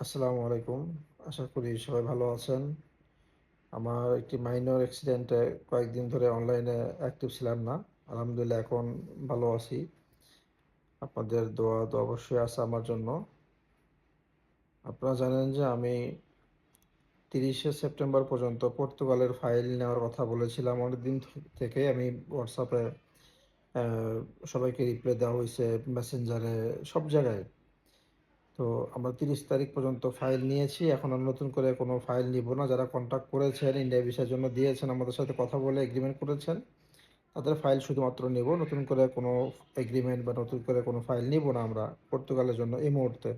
আসসালামু আলাইকুম। আশা করি সবাই ভালো আছেন। আমার একটি মাইনর অ্যাক্সিডেন্টে কয়েকদিন ধরে অনলাইনে অ্যাক্টিভ ছিলাম না। আলহামদুলিল্লাহ এখন ভালো আছি। আপনাদের দোয়া তো অবশ্যই আছে আমার জন্য। আপনারা জানেন যে আমি ৩০শে সেপ্টেম্বর পর্যন্ত পর্তুগালের ফাইল নেওয়ার কথা বলেছিলাম। অনেকদিন থেকেই আমি WhatsApp-এ অ্যা সবাইকে রিপ্লাই দেওয়া হইছে, মেসেঞ্জারে, সব জায়গায়। তো আমরা ৩০ তারিখ পর্যন্ত ফাইল নিয়েছি। এখন আর নতুন করে কোনো ফাইল নিব না। যারা কন্ট্যাক্ট করেছেন, ইন্ডিয়া ভিসার জন্য দিয়েছেন, আমাদের সাথে কথা বলে এগ্রিমেন্ট করেছেন, তাদের ফাইল শুধুমাত্র নিব। নতুন করে কোনো এগ্রিমেন্ট বা নতুন করে কোনো ফাইল নিব না আমরা পর্তুগালের জন্য এই মুহূর্তে।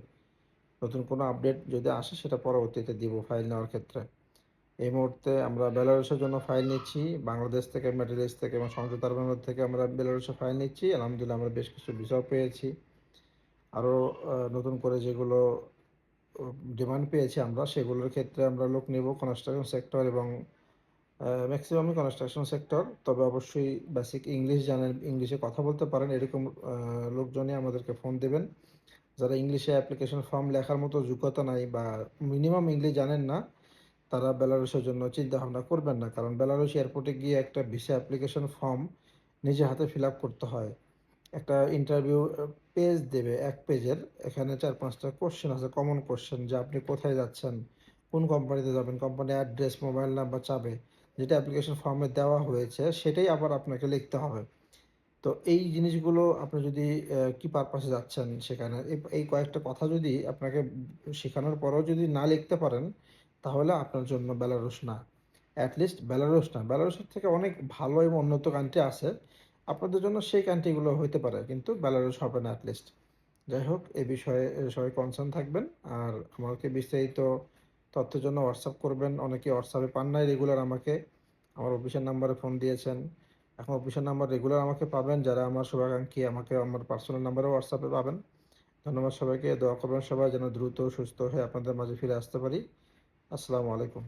নতুন কোনো আপডেট যদি আসে সেটা পরবর্তীতে দিব ফাইল নেওয়ার ক্ষেত্রে। এই মুহূর্তে আমরা বেলারুশের জন্য ফাইল নিচ্ছি। বাংলাদেশ থেকে, মিডল ইস্ট থেকে এবং সংযুক্ত আরব আমিরাত থেকে আমরা বেলারুশে ফাইল নিচ্ছি। আলহামদুলিল্লাহ আমরা বেশ কিছু ভিসাও পেয়েছি। আরও নতুন করে যেগুলো ডিমান্ড পেয়েছি আমরা সেগুলোর ক্ষেত্রে আমরা লোক নেব কনস্ট্রাকশন সেক্টর এবং ম্যাক্সিমামই কনস্ট্রাকশন সেক্টর। তবে অবশ্যই বেসিক ইংলিশ জানেন, ইংলিশে কথা বলতে পারেন এরকম লোকজনই আমাদেরকে ফোন দেবেন। যারা ইংলিশে অ্যাপ্লিকেশন ফর্ম লেখার মতো যোগ্যতা নাই বা মিনিমাম ইংলিশ জানেন না, তারা বেলারুশের জন্য চিন্তাভাবনা করবেন না। কারণ বেলারুশ এয়ারপোর্টে গিয়ে একটা ভিসা অ্যাপ্লিকেশন ফর্ম নিজে হাতে ফিল আপ করতে হয়। একটা ইন্টারভিউ পেজ দেবে ১ পেজের। এখানে ৪-৫ টা কোয়েশ্চেন আছে, কমন কোয়েশ্চেন যে আপনি কোথায় যাচ্ছেন, কোন কোম্পানিতে যাবেন, কোম্পানির অ্যাড্রেস, মোবাইল নাম্বার চাবে। যেটা অ্যাপ্লিকেশন ফর্মে দেওয়া হয়েছে সেটাই আবার আপনাকে লিখতে হবে। তো এই জিনিসগুলো আপনি যদি কি পারপাসে যাচ্ছেন সেখানে এই কয়েকটা কথা যদি আপনাকে শেখানোর পরেও যদি না লিখতে পারেন, তাহলে আপনার জন্য বেলারুশ না। এট লিস্ট বেলারুশ না। বেলারুশের থেকে অনেক ভালো এবং উন্নত কান্ট্রি আছে। আপনাদের জন্য সেই কান্ট্রিগুলো হইতে পারে। কিন্তু বেলারুশ হবে না এট লিস্ট। যাই হোক এ বিষয়ে সবাই কনসার্ন থাকবেন। আর আমাকে বিস্তারিত তথ্যের জন্য WhatsApp করবেন। অনেকে WhatsApp-এ পান নাই রেগুলার আমাকে। আমার অফিসের নাম্বারে ফোন দিয়েছেন। এখন অফিসের নাম্বার রেগুলার আমাকে পাবেন। যারা আমার শুভাকাঙ্ক্ষী আমাকে আমার পার্সোনাল নাম্বারেও WhatsApp-এ পাবেন। ধন্যবাদ সবাইকে। দোয়া করবেন সবাই যেন দ্রুত সুস্থ হয়ে আপনাদের মাঝে ফিরে আসতে পারি। আসসালামু আলাইকুম।